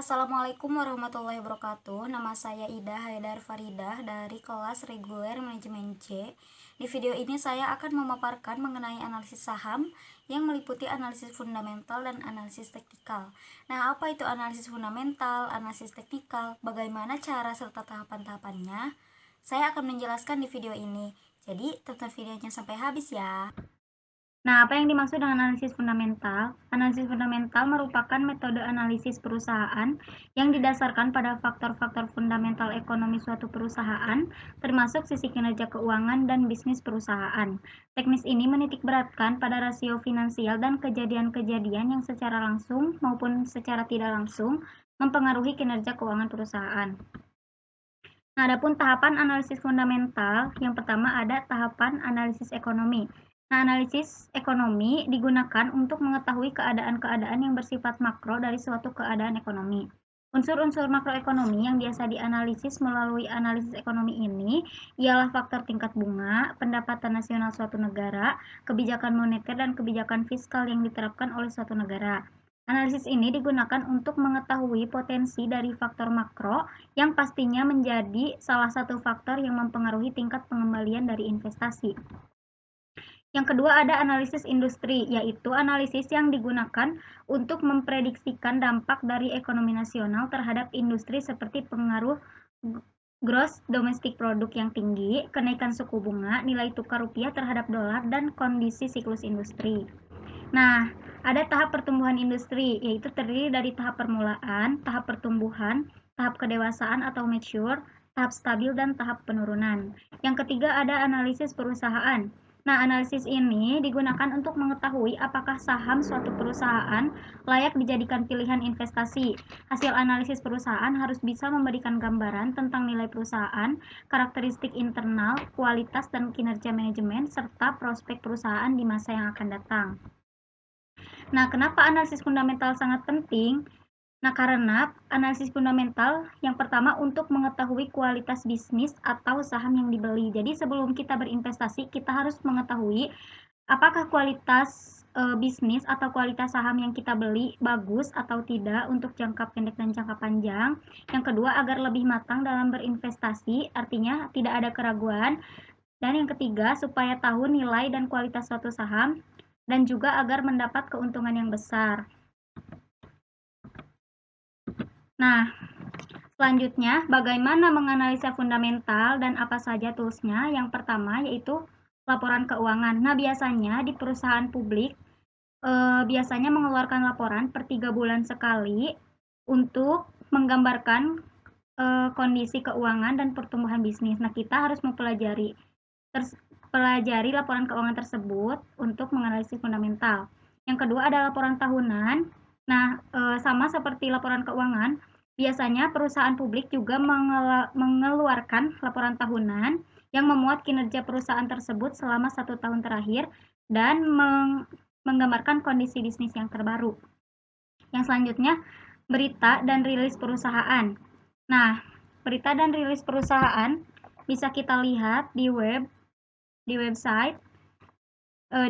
Assalamualaikum warahmatullahi wabarakatuh. Nama saya Ida Haidar Faridah dari kelas reguler manajemen C. Di video ini saya akan memaparkan mengenai analisis saham yang meliputi analisis fundamental dan analisis teknikal. Nah, apa itu analisis fundamental, analisis teknikal, bagaimana cara serta tahapan-tahapannya? Saya akan menjelaskan di video ini. Jadi, tonton videonya sampai habis ya. Nah, apa yang dimaksud dengan analisis fundamental? Analisis fundamental merupakan metode analisis perusahaan yang didasarkan pada faktor-faktor fundamental ekonomi suatu perusahaan, termasuk sisi kinerja keuangan dan bisnis perusahaan. Teknis ini menitikberatkan pada rasio finansial dan kejadian-kejadian yang secara langsung maupun secara tidak langsung mempengaruhi kinerja keuangan perusahaan. Nah, adapun tahapan analisis fundamental, yang pertama ada tahapan analisis ekonomi. Nah, analisis ekonomi digunakan untuk mengetahui keadaan-keadaan yang bersifat makro dari suatu keadaan ekonomi. Unsur-unsur makroekonomi yang biasa dianalisis melalui analisis ekonomi ini ialah faktor tingkat bunga, pendapatan nasional suatu negara, kebijakan moneter, dan kebijakan fiskal yang diterapkan oleh suatu negara. Analisis ini digunakan untuk mengetahui potensi dari faktor makro yang pastinya menjadi salah satu faktor yang mempengaruhi tingkat pengembalian dari investasi. Yang kedua ada analisis industri, yaitu analisis yang digunakan untuk memprediksikan dampak dari ekonomi nasional terhadap industri seperti pengaruh gross domestic product yang tinggi, kenaikan suku bunga, nilai tukar rupiah terhadap dolar, dan kondisi siklus industri. Nah, ada tahap pertumbuhan industri, yaitu terdiri dari tahap permulaan, tahap pertumbuhan, tahap kedewasaan atau mature, tahap stabil, dan tahap penurunan. Yang ketiga ada analisis perusahaan. Nah, analisis ini digunakan untuk mengetahui apakah saham suatu perusahaan layak dijadikan pilihan investasi. Hasil analisis perusahaan harus bisa memberikan gambaran tentang nilai perusahaan, karakteristik internal, kualitas dan kinerja manajemen, serta prospek perusahaan di masa yang akan datang. Nah, kenapa analisis fundamental sangat penting? Nah, karena analisis fundamental yang pertama untuk mengetahui kualitas bisnis atau saham yang dibeli. Jadi, sebelum kita berinvestasi, kita harus mengetahui apakah kualitas bisnis atau kualitas saham yang kita beli bagus atau tidak untuk jangka pendek dan jangka panjang. Yang kedua, agar lebih matang dalam berinvestasi, artinya tidak ada keraguan. Dan yang ketiga, supaya tahu nilai dan kualitas suatu saham dan juga agar mendapat keuntungan yang besar. Nah, selanjutnya bagaimana menganalisa fundamental dan apa saja toolsnya? Yang pertama yaitu laporan keuangan. Nah, biasanya di perusahaan publik biasanya mengeluarkan laporan per 3 bulan sekali untuk menggambarkan kondisi keuangan dan pertumbuhan bisnis. Nah, kita harus mempelajari laporan keuangan tersebut untuk menganalisis fundamental. Yang kedua ada laporan tahunan. Nah, sama seperti laporan keuangan, biasanya perusahaan publik juga mengeluarkan laporan tahunan yang memuat kinerja perusahaan tersebut selama 1 tahun terakhir dan menggambarkan kondisi bisnis yang terbaru. Yang selanjutnya, berita dan rilis perusahaan. Nah, berita dan rilis perusahaan bisa kita lihat di website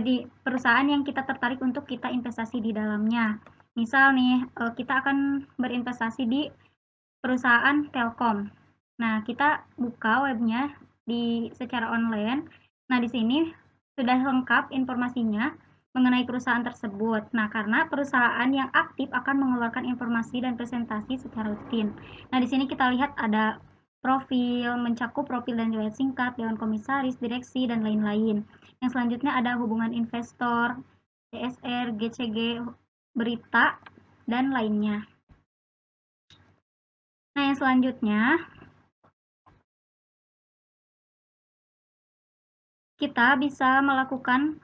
di perusahaan yang kita tertarik untuk kita investasi di dalamnya. Misal nih, kita akan berinvestasi di perusahaan Telkom. Nah, kita buka webnya secara online. Nah, di sini sudah lengkap informasinya mengenai perusahaan tersebut. Nah, karena perusahaan yang aktif akan mengeluarkan informasi dan presentasi secara rutin. Nah, di sini kita lihat ada profil, mencakup profil dan riwayat singkat, dewan komisaris, direksi, dan lain-lain. Yang selanjutnya ada hubungan investor, CSR, GCG, berita, dan lainnya. Nah, yang selanjutnya kita bisa melakukan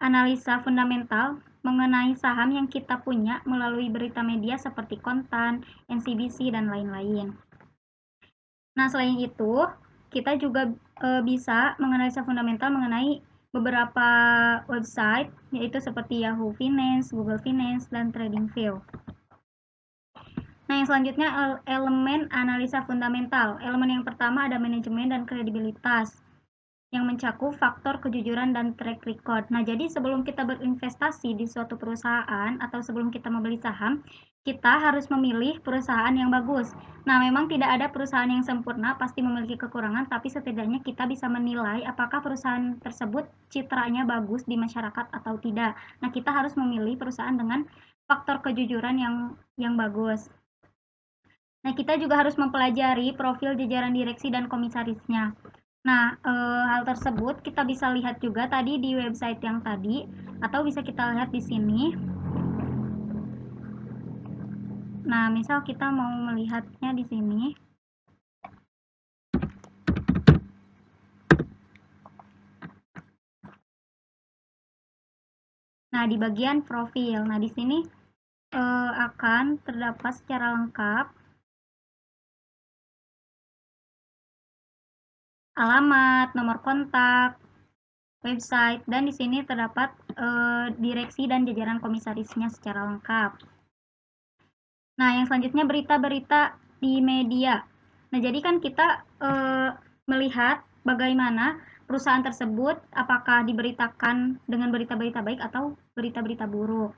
analisa fundamental mengenai saham yang kita punya melalui berita media seperti Kontan, NCBC, dan lain-lain. Nah, selain itu, kita juga bisa menganalisa fundamental mengenai beberapa website, yaitu seperti Yahoo Finance, Google Finance, dan TradingView. Nah, yang selanjutnya elemen analisa fundamental. Elemen yang pertama ada manajemen dan kredibilitas, yang mencakup faktor kejujuran dan track record. Nah, jadi sebelum kita berinvestasi di suatu perusahaan atau sebelum kita membeli saham, kita harus memilih perusahaan yang bagus. Nah, memang tidak ada perusahaan yang sempurna, pasti memiliki kekurangan, tapi setidaknya kita bisa menilai apakah perusahaan tersebut citranya bagus di masyarakat atau tidak. Nah, kita harus memilih perusahaan dengan faktor kejujuran yang bagus. Nah, kita juga harus mempelajari profil jajaran direksi dan komisarisnya. Nah, hal tersebut kita bisa lihat juga tadi di website yang tadi, atau bisa kita lihat di sini. Nah, misal kita mau melihatnya di sini. Nah, di bagian profil. Nah, di sini akan terdapat secara lengkap alamat, nomor kontak, website, dan di sini terdapat direksi dan jajaran komisarisnya secara lengkap. Nah, yang selanjutnya berita-berita di media. Nah, jadi kan kita melihat bagaimana perusahaan tersebut apakah diberitakan dengan berita-berita baik atau berita-berita buruk.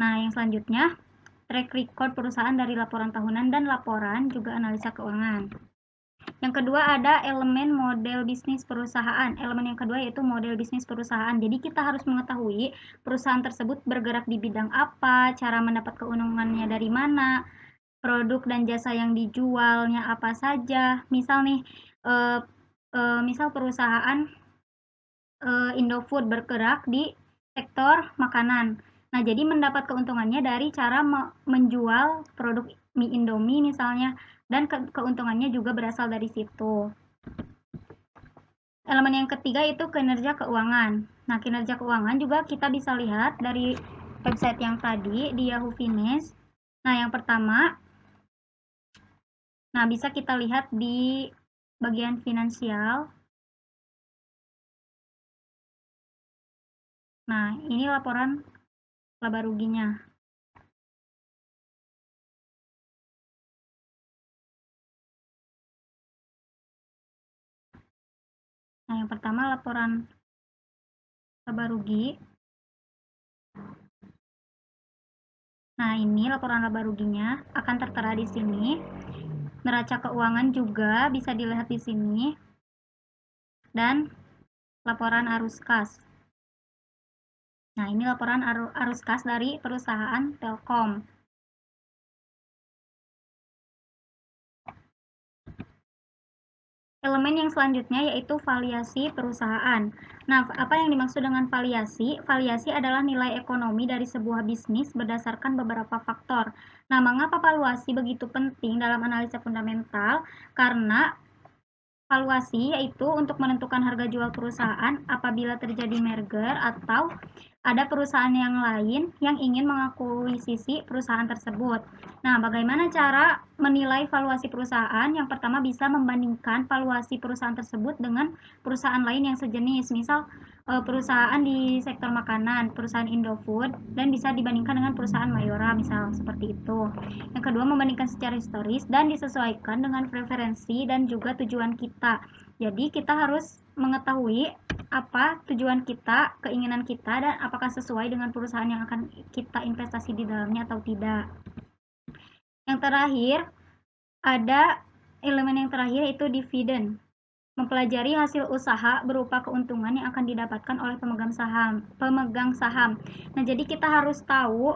Nah, yang selanjutnya track record perusahaan dari laporan tahunan dan laporan juga analisa keuangan. Yang kedua ada elemen model bisnis perusahaan. Elemen yang kedua yaitu model bisnis perusahaan. Jadi kita harus mengetahui perusahaan tersebut bergerak di bidang apa, cara mendapat keuntungannya dari mana, produk dan jasa yang dijualnya apa saja. Misal nih, misal perusahaan Indofood bergerak di sektor makanan. Nah, jadi mendapat keuntungannya dari cara menjual produk mie Indomie misalnya, dan keuntungannya juga berasal dari situ. Elemen yang ketiga itu kinerja keuangan. Nah, kinerja keuangan juga kita bisa lihat dari website yang tadi di Yahoo Finance. Nah, yang pertama, nah bisa kita lihat di bagian finansial. Nah, ini laporan laba ruginya. Nah, yang pertama laporan laba rugi. Nah, ini laporan laba ruginya akan tertera di sini. Neraca keuangan juga bisa dilihat di sini. Dan laporan arus kas. Nah, ini laporan arus kas dari perusahaan Telkom. Elemen yang selanjutnya yaitu variasi perusahaan. Nah, apa yang dimaksud dengan variasi? Variasi adalah nilai ekonomi dari sebuah bisnis berdasarkan beberapa faktor. Nah, mengapa valuasi begitu penting dalam analisa fundamental? Karena valuasi yaitu untuk menentukan harga jual perusahaan apabila terjadi merger atau ada perusahaan yang lain yang ingin mengakuisisi perusahaan tersebut. Nah, bagaimana cara menilai valuasi perusahaan? Yang pertama bisa membandingkan valuasi perusahaan tersebut dengan perusahaan lain yang sejenis. Misal perusahaan di sektor makanan, perusahaan Indofood, dan bisa dibandingkan dengan perusahaan Mayora, misal seperti itu. Yang kedua, membandingkan secara historis dan disesuaikan dengan preferensi dan juga tujuan kita. Jadi kita harus mengetahui apa tujuan kita, keinginan kita, dan apakah sesuai dengan perusahaan yang akan kita investasi di dalamnya atau tidak. Yang terakhir, ada elemen yang terakhir yaitu dividen. Mempelajari hasil usaha berupa keuntungan yang akan didapatkan oleh pemegang saham. Nah, jadi kita harus tahu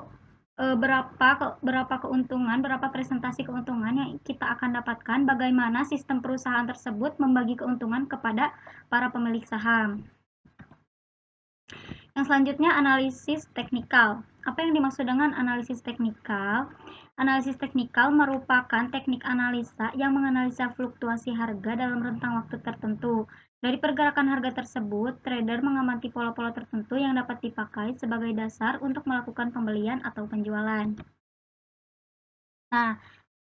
berapa keuntungan, berapa presentasi keuntungan yang kita akan dapatkan, bagaimana sistem perusahaan tersebut membagi keuntungan kepada para pemilik saham. Yang selanjutnya analisis teknikal. Apa yang dimaksud dengan analisis teknikal? Analisis teknikal merupakan teknik analisa yang menganalisa fluktuasi harga dalam rentang waktu tertentu. Dari pergerakan harga tersebut, trader mengamati pola-pola tertentu yang dapat dipakai sebagai dasar untuk melakukan pembelian atau penjualan. Nah,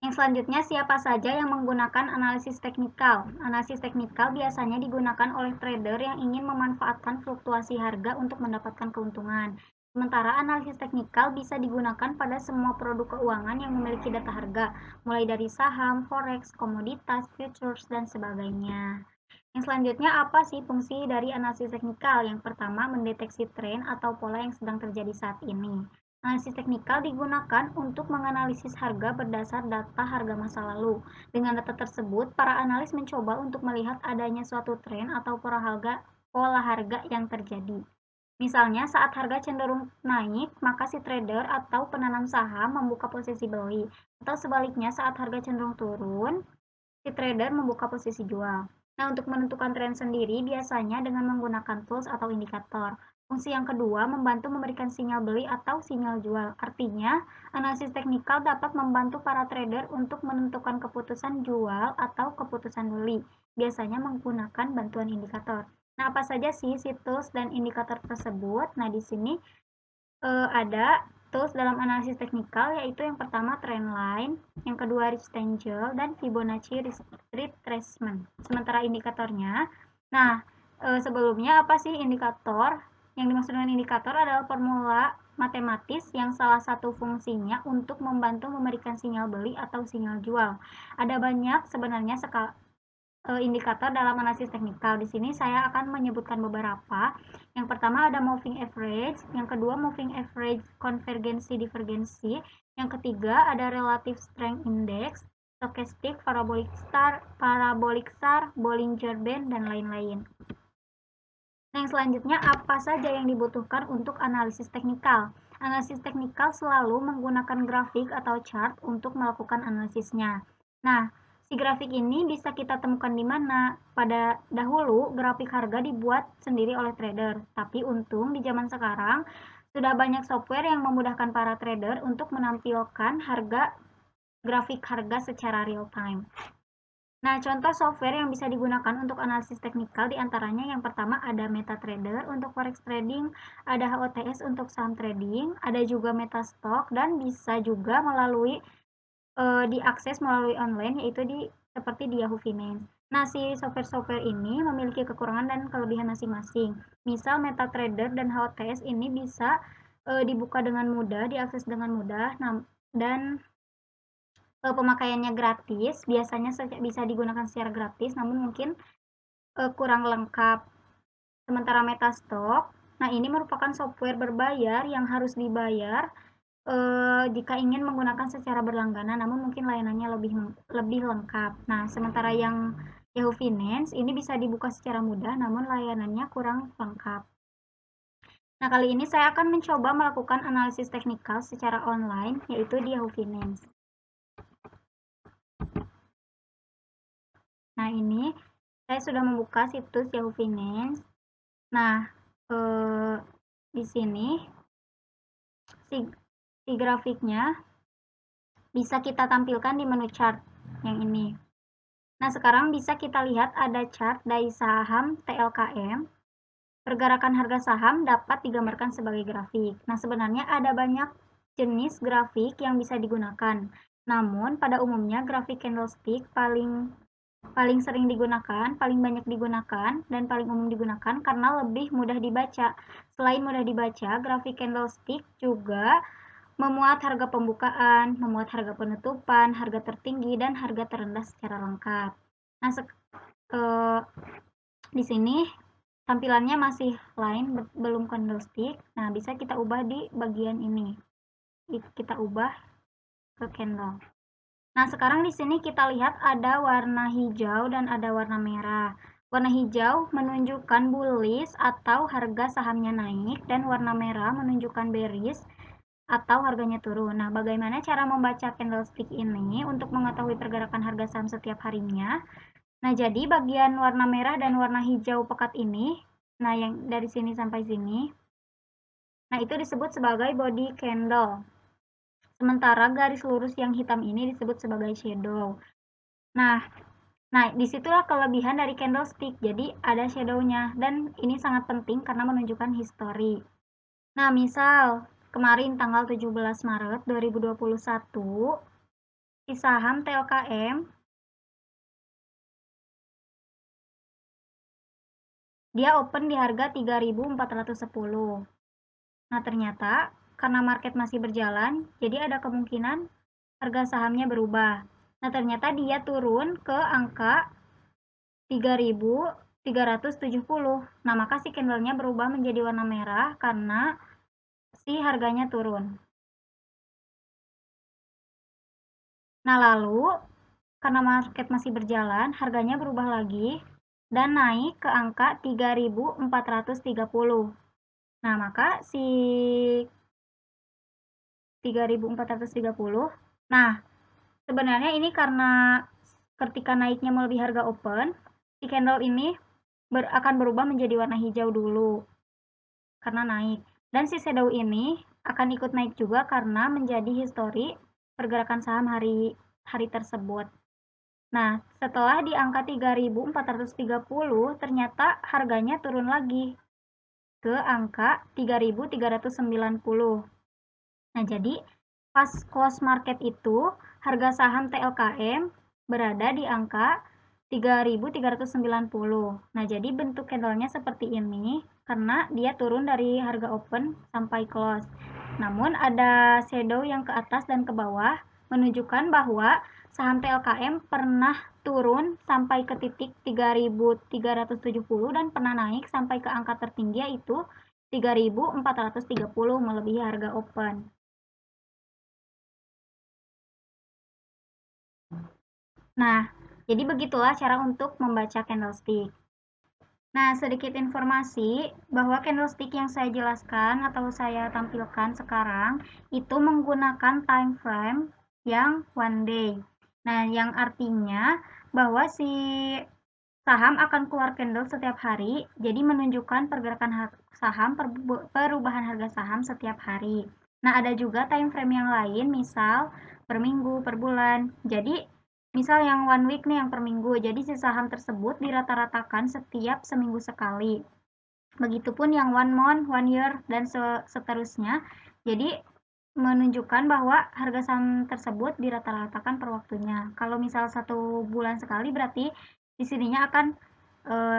yang selanjutnya, siapa saja yang menggunakan analisis teknikal? Analisis teknikal biasanya digunakan oleh trader yang ingin memanfaatkan fluktuasi harga untuk mendapatkan keuntungan. Sementara analisis teknikal bisa digunakan pada semua produk keuangan yang memiliki data harga, mulai dari saham, forex, komoditas, futures, dan sebagainya. Yang selanjutnya, apa sih fungsi dari analisis teknikal? Yang pertama, mendeteksi tren atau pola yang sedang terjadi saat ini. Analisis teknikal digunakan untuk menganalisis harga berdasar data harga masa lalu. Dengan data tersebut, para analis mencoba untuk melihat adanya suatu tren atau pola harga yang terjadi. Misalnya, saat harga cenderung naik, maka si trader atau penanam saham membuka posisi beli. Atau sebaliknya, saat harga cenderung turun, si trader membuka posisi jual. Nah, untuk menentukan tren sendiri biasanya dengan menggunakan tools atau indikator. Fungsi yang kedua membantu memberikan sinyal beli atau sinyal jual. Artinya, analisis teknikal dapat membantu para trader untuk menentukan keputusan jual atau keputusan beli, biasanya menggunakan bantuan indikator. Nah, apa saja sih si tools dan indikator tersebut? Nah, di sini ada tools dalam analisis teknikal, yaitu yang pertama trendline, yang kedua risk angel, dan Fibonacci retracement. Sementara indikatornya, nah sebelumnya apa sih indikator? Yang dimaksud dengan indikator adalah formula matematis yang salah satu fungsinya untuk membantu memberikan sinyal beli atau sinyal jual. Ada banyak sebenarnya indikator dalam analisis teknikal. Di sini saya akan menyebutkan beberapa. Yang pertama ada moving average, yang kedua moving average konvergensi divergensi, yang ketiga ada relative strength index, stochastic, parabolic star, Bollinger Band, dan lain-lain. Nah, yang selanjutnya apa saja yang dibutuhkan untuk analisis teknikal? Analisis teknikal selalu menggunakan grafik atau chart untuk melakukan analisisnya. Nah, si grafik ini bisa kita temukan di mana? Pada dahulu, grafik harga dibuat sendiri oleh trader. Tapi untung di zaman sekarang, sudah banyak software yang memudahkan para trader untuk menampilkan grafik harga secara real time. Nah, contoh software yang bisa digunakan untuk analisis teknikal diantaranya yang pertama ada MetaTrader untuk forex trading, ada HOTS untuk saham trading, ada juga Metastock, dan bisa juga diakses melalui online, yaitu seperti di Yahoo Finance. Nah, si software-software ini memiliki kekurangan dan kelebihan masing-masing. Misal MetaTrader dan HOTS ini bisa dibuka dengan mudah, diakses dengan mudah, dan pemakaiannya gratis, biasanya bisa digunakan secara gratis, namun mungkin kurang lengkap. Sementara Metastock, nah ini merupakan software berbayar yang harus dibayar jika ingin menggunakan secara berlangganan, namun mungkin layanannya lebih lengkap. Nah, sementara yang Yahoo Finance ini bisa dibuka secara mudah, namun layanannya kurang lengkap. Nah, kali ini saya akan mencoba melakukan analisis teknikal secara online, yaitu di Yahoo Finance. Nah, ini saya sudah membuka situs Yahoo Finance. Nah, di sini si grafiknya bisa kita tampilkan di menu chart yang ini. Nah, sekarang bisa kita lihat ada chart dari saham TLKM. Pergerakan harga saham dapat digambarkan sebagai grafik. Nah, sebenarnya ada banyak jenis grafik yang bisa digunakan. Namun, pada umumnya grafik candlestick paling sering digunakan, paling banyak digunakan, dan paling umum digunakan karena lebih mudah dibaca. Selain mudah dibaca, grafik candlestick juga memuat harga pembukaan, memuat harga penutupan, harga tertinggi, dan harga terendah secara lengkap. Nah, di sini tampilannya masih lain, belum candlestick. Nah, bisa kita ubah di bagian ini. Kita ubah ke candle. Nah, sekarang di sini kita lihat ada warna hijau dan ada warna merah. Warna hijau menunjukkan bullish atau harga sahamnya naik, dan warna merah menunjukkan bearish atau harganya turun. Nah, bagaimana cara membaca candlestick ini untuk mengetahui pergerakan harga saham setiap harinya? Nah, jadi bagian warna merah dan warna hijau pekat ini, nah yang dari sini sampai sini, nah itu disebut sebagai body candle. Sementara garis lurus yang hitam ini disebut sebagai shadow. Nah, disitulah kelebihan dari candlestick. Jadi ada shadownya, dan ini sangat penting karena menunjukkan history. Nah, misal kemarin tanggal 17 Maret 2021, di saham TLKM dia open di harga 3.410. Nah, ternyata karena market masih berjalan, jadi ada kemungkinan harga sahamnya berubah. Nah, ternyata dia turun ke angka 3.370. Nah, maka si candlenya berubah menjadi warna merah karena si harganya turun. Nah, lalu karena market masih berjalan, harganya berubah lagi dan naik ke angka 3.430. Nah, maka si 3.430. Nah, sebenarnya ini karena ketika naiknya melebihi harga open, si candle ini akan berubah menjadi warna hijau dulu karena naik. Dan si shadow ini akan ikut naik juga karena menjadi histori pergerakan saham hari tersebut. Nah, setelah di angka 3.430, ternyata harganya turun lagi ke angka 3.390. Nah, jadi pas close market itu harga saham TLKM berada di angka 3.390. Nah, jadi bentuk candlenya seperti ini karena dia turun dari harga open sampai close. Namun ada shadow yang ke atas dan ke bawah menunjukkan bahwa saham TLKM pernah turun sampai ke titik 3.370 dan pernah naik sampai ke angka tertinggi yaitu 3.430 melebihi harga open. Nah, jadi begitulah cara untuk membaca candlestick. Nah, sedikit informasi bahwa candlestick yang saya jelaskan atau saya tampilkan sekarang itu menggunakan time frame yang one day. Nah, yang artinya bahwa si saham akan keluar candle setiap hari, jadi menunjukkan pergerakan saham, perubahan harga saham setiap hari. Nah, ada juga time frame yang lain, misal per minggu, per bulan. Jadi, misal yang one week nih yang per minggu, jadi si saham tersebut dirata-ratakan setiap seminggu sekali. Begitupun yang one month, one year, dan seterusnya. Jadi, menunjukkan bahwa harga saham tersebut dirata-ratakan per waktunya. Kalau misal 1 bulan sekali berarti di sininya akan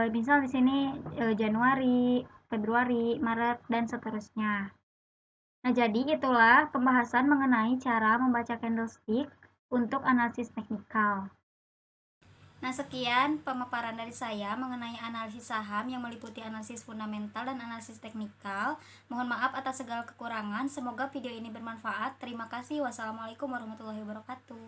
misal di sini Januari, Februari, Maret, dan seterusnya. Nah, jadi itulah pembahasan mengenai cara membaca candlestick untuk analisis teknikal. Nah, sekian pemaparan dari saya mengenai analisis saham yang meliputi analisis fundamental dan analisis teknikal. Mohon maaf atas segala kekurangan. Semoga video ini bermanfaat. Terima kasih. Wassalamualaikum warahmatullahi wabarakatuh.